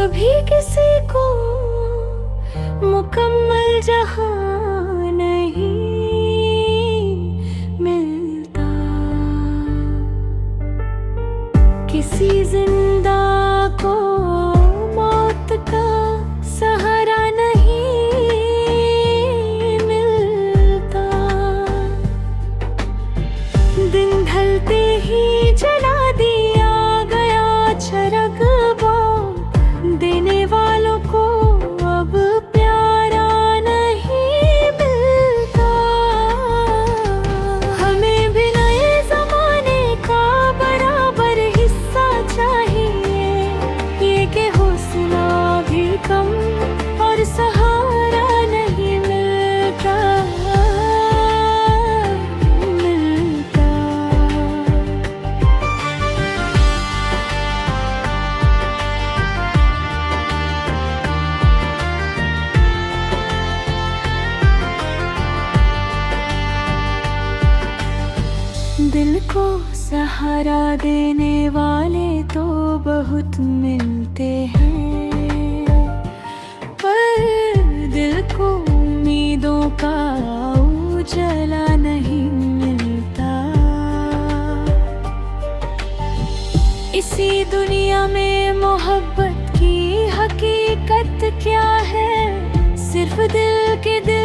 कभी किसी को मुकम्मल जहां नहीं मिलता। किसी जिंदा को मौत का सहारा नहीं मिलता। दिन ढलते ही जला दिया गया चरग देने वालों को अब प्यारा नहीं मिलता। हमें भी नए जमाने का बराबर हिस्सा चाहिए, ये कि हौसला भी कम और सहारा नहीं मिलता। दिल को सहारा देने वाले तो बहुत मिलते हैं, पर दिल को उम्मीदों का उजाला नहीं मिलता। इसी दुनिया में मोहब्बत की हकीकत क्या है, सिर्फ दिल के दिल